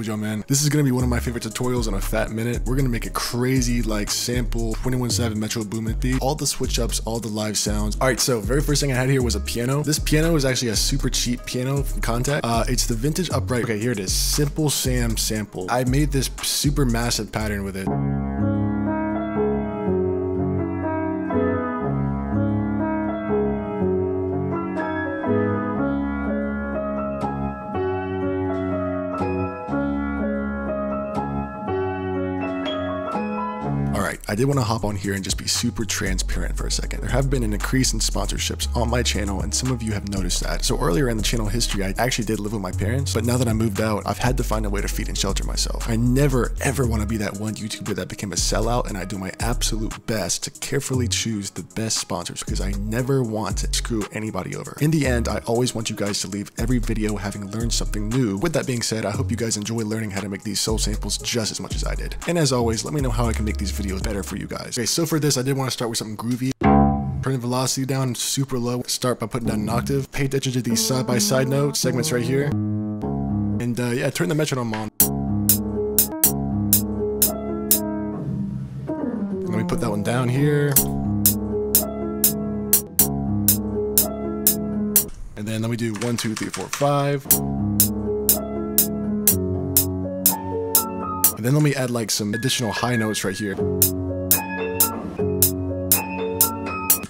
𝕊𝕆𝔹𝕆, man. This is gonna be one of my favorite tutorials in a fat minute. We're gonna make a crazy like sample 21/7 Metro Boomin beat, all the switch ups, all the live sounds. All right, so very first thing I had here was a piano. This piano is actually a super cheap piano from Contact. It's the vintage upright. Okay, here it is. Simple Sam sample. I made this super massive pattern with it. I did want to hop on here and just be super transparent for a second. There have been an increase in sponsorships on my channel, and some of you have noticed that. So earlier in the channel history, I actually did live with my parents, but now that I moved out, I've had to find a way to feed and shelter myself. I never ever want to be that one YouTuber that became a sellout, and I do my absolute best to carefully choose the best sponsors because I never want to screw anybody over. In the end, I always want you guys to leave every video having learned something new. With that being said, I hope you guys enjoy learning how to make these soul samples just as much as I did. And as always, let me know how I can make these videos better for you guys. Okay, so for this, I did want to start with something groovy. Turn the velocity down super low. Start by putting down an octave. Pay attention to these side-by-side notes, segments right here. And yeah, turn the metronome on. Let me put that one down here. And then let me do 1, 2, 3, 4, 5. And then let me add like some additional high notes right here.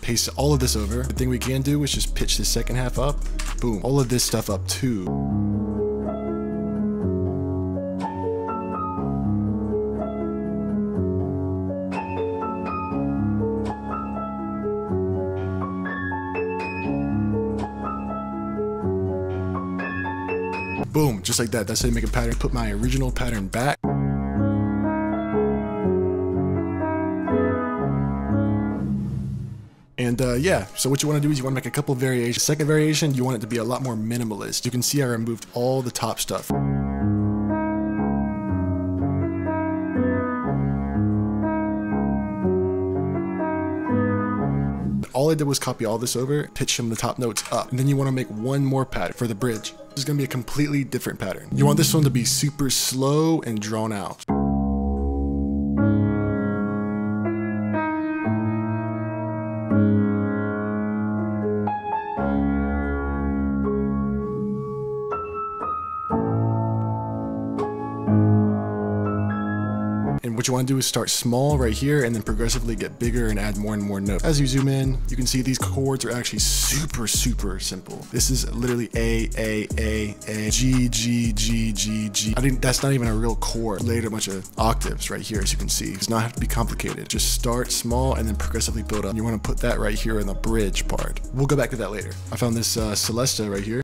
Paste all of this over. The thing we can do is just pitch the second half up. Boom. All of this stuff up too. Boom. Just like that. That's how you make a pattern. Put my original pattern back. And yeah, so what you want to do is you want to make a couple variations. Second variation, you want it to be a lot more minimalist. You can see I removed all the top stuff. All I did was copy all this over, pitch some of the top notes up, and then you want to make one more pattern for the bridge. This is going to be a completely different pattern. You want this one to be super slow and drawn out. And what you want to do is start small right here and then progressively get bigger and add more and more notes. As you zoom in, you can see these chords are actually super simple. This is literally A, G, G, G, G, G. That's not even a real chord. Laid a bunch of octaves right here, as you can see. It does not have to be complicated. Just start small and then progressively build up. You want to put that right here in the bridge part. We'll go back to that later. I found this Celesta right here.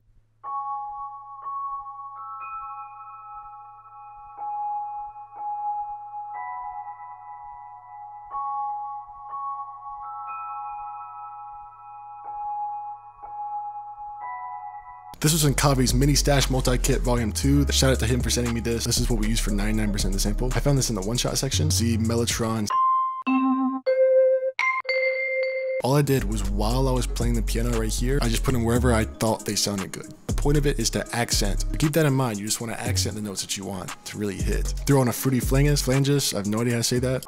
This was in Kavi's MINISTASH multi-kit volume 2. Shout out to him for sending me this. This is what we use for 99% of the sample. I found this in the one-shot section. 𝕊𝕆𝔹𝕆. All I did was while I was playing the piano right here, I just put them wherever I thought they sounded good. The point of it is to accent. But keep that in mind. You just want to accent the notes that you want to really hit. Throw on a fruity flangus. I have no idea how to say that.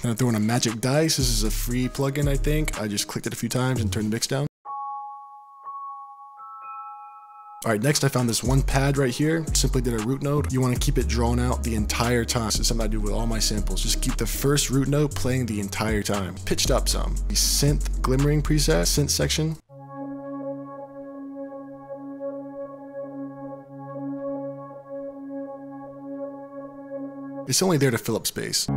Then I throw in a magic dice. This is a free plugin, I think. I just clicked it a few times and turned the mix down. Alright, next I found this one pad right here. Simply did a root note. You want to keep it drawn out the entire time. This is something I do with all my samples. Just keep the first root note playing the entire time. Pitched up some. The synth glimmering preset, synth section. It's only there to fill up space.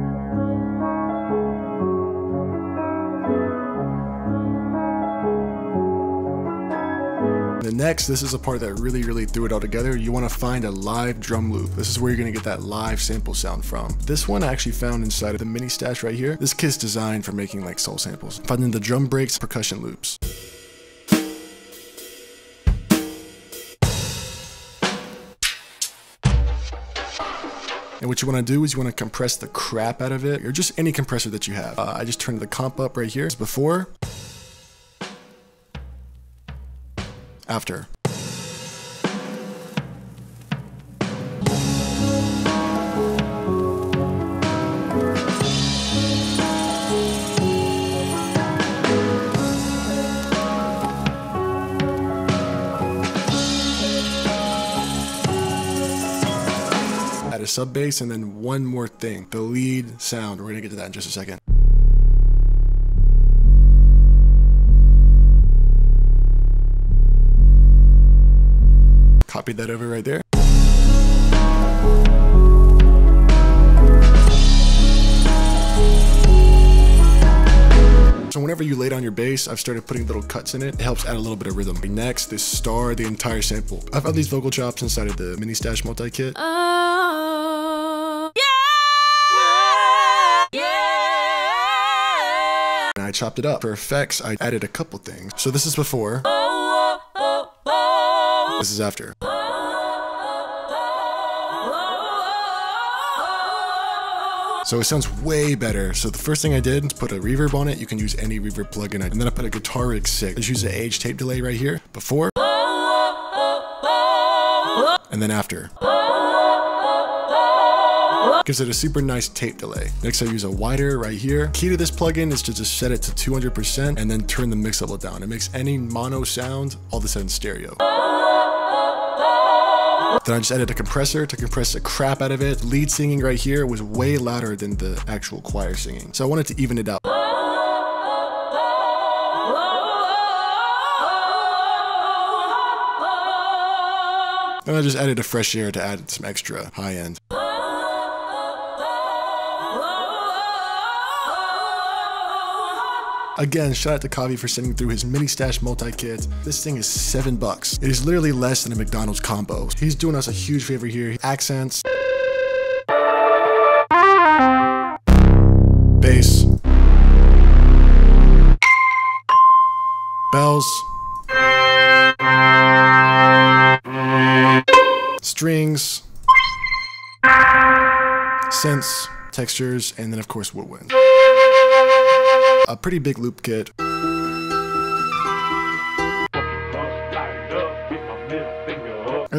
And next, this is a part that really threw it all together. You want to find a live drum loop. This is where you're going to get that live sample sound from. This one I actually found inside of the MINISTASH right here. This kit's designed for making like soul samples. Finding the drum breaks, percussion loops. And what you want to do is you want to compress the crap out of it, or just any compressor that you have. I just turned the comp up right here. As before. After. a sub bass, and then one more thing, the lead sound. We're gonna get to that in just a second. Copy that over right there. So whenever you lay down your bass, I've started putting little cuts in it. It helps add a little bit of rhythm. Next, this star, the entire sample. I found these vocal chops inside of the MINISTASH multi-kit. And I chopped it up. For effects, I added a couple things. So this is before. This is after. So it sounds way better. So the first thing I did was put a reverb on it. You can use any reverb plugin. And then I put a guitar rig 6. Just use the age tape delay right here. Before. And then after. Gives it a super nice tape delay. Next I use a wider right here. Key to this plugin is to just set it to 200% and then turn the mix level down. It makes any mono sound all of a sudden stereo. Then I just added a compressor to compress the crap out of it. Lead singing right here was way louder than the actual choir singing. So I wanted to even it out. And I just added a fresh air to add some extra high end. Again, shout out to Kavi for sending through his MINISTASH multi-kit. This thing is $7. It is literally less than a McDonald's combo. He's doing us a huge favor here. Accents. Bass. Bells. Strings. Synths. Textures. And then of course woodwind. A pretty big loop kit. And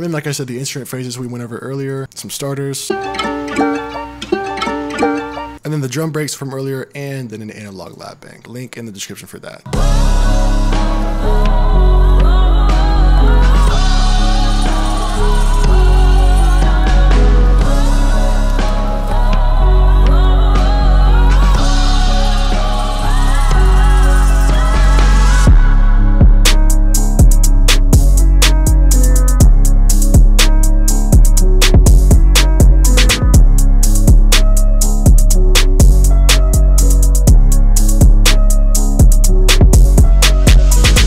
then, like I said, the instrument phrases we went over earlier, some starters, and then the drum breaks from earlier, and then an analog lab bank. Link in the description for that.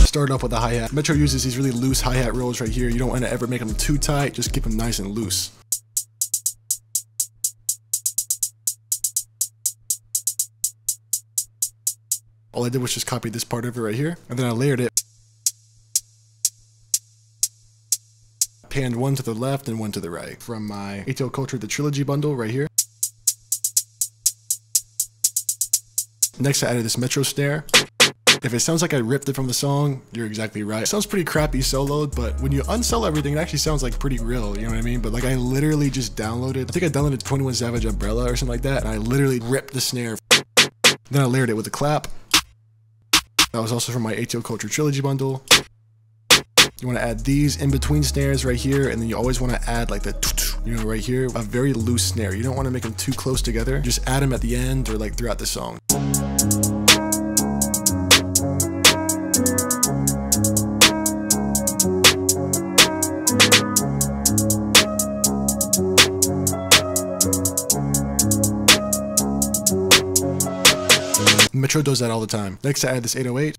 Start off with the hi-hat. Metro uses these really loose hi-hat rolls right here. You don't want to ever make them too tight, just keep them nice and loose. All I did was just copy this part over right here, and then I layered it. Panned one to the left and one to the right from my 𝕃𝕄𝕆𝔼𝕆, the trilogy bundle right here. Next I added this Metro snare. If it sounds like I ripped it from the song, you're exactly right. It sounds pretty crappy soloed, but when you unsolo everything, it actually sounds like pretty real, you know what I mean? But like I literally just downloaded, I think I downloaded 𝕊𝕌𝔹𝕆 or something like that, and I literally ripped the snare. Then I layered it with a clap. That was also from my 𝕃𝕄𝕆𝔼 trilogy bundle. You want to add these in between snares right here, and then you always want to add like the, you know, right here, a very loose snare. You don't want to make them too close together. Just add them at the end or like throughout the song. Metro does that all the time. Next I add this 808.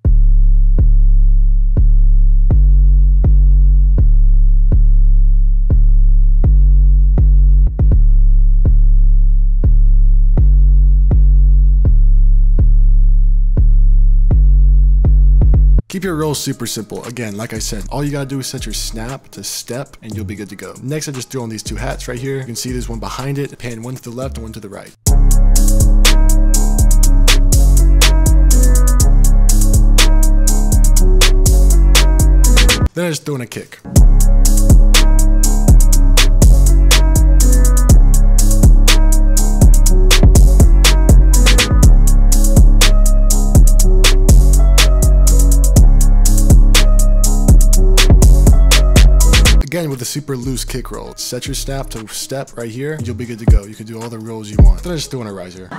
Keep your rolls super simple. Again, like I said, all you gotta do is set your snap to step and you'll be good to go. Next, I just threw on these two hats right here. You can see there's one behind it, pan one to the left and one to the right. Then I just throw in a kick. Again, with a super loose kick roll, set your snap to step right here, and you'll be good to go. You can do all the rolls you want. Then I just throw in a riser.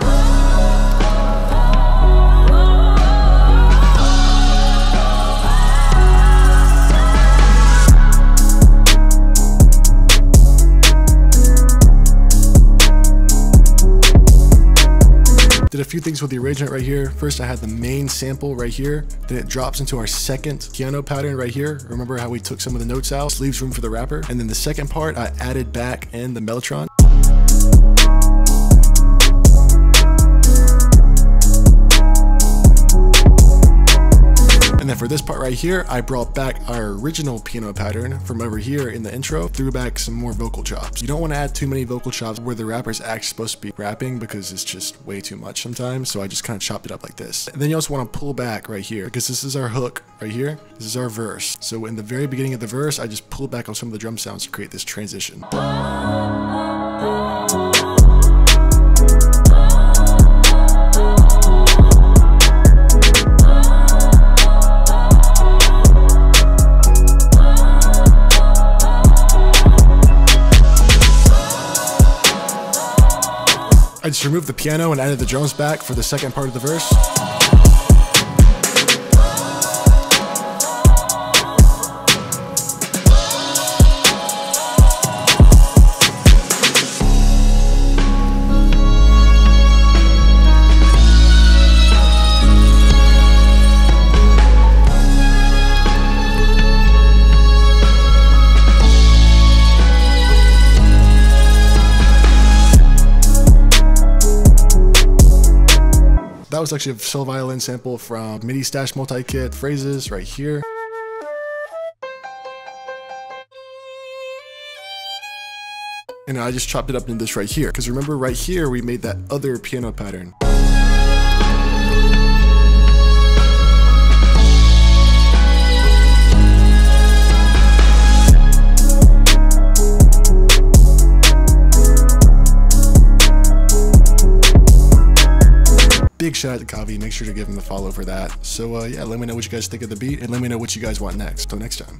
Did a few things with the arrangement right here. First, I had the main sample right here. Then it drops into our second piano pattern right here. Remember how we took some of the notes out? This leaves room for the rapper. And then the second part, I added back in the mellotron. And then for this part right here, I brought back our original piano pattern from over here in the intro, threw back some more vocal chops. You don't want to add too many vocal chops where the rapper's actually supposed to be rapping because it's just way too much sometimes. So I just kind of chopped it up like this. And then you also want to pull back right here because this is our hook right here. This is our verse. So in the very beginning of the verse, I just pulled back on some of the drum sounds to create this transition. I just removed the piano and added the drums back for the second part of the verse. That was actually a solo violin sample from MINISTASH multi-kit phrases right here. And I just chopped it up into this right here. Because remember right here, we made that other piano pattern. Big shout out to Kavi, make sure to give him a follow for that. So yeah, let me know what you guys think of the beat and let me know what you guys want next. Till next time.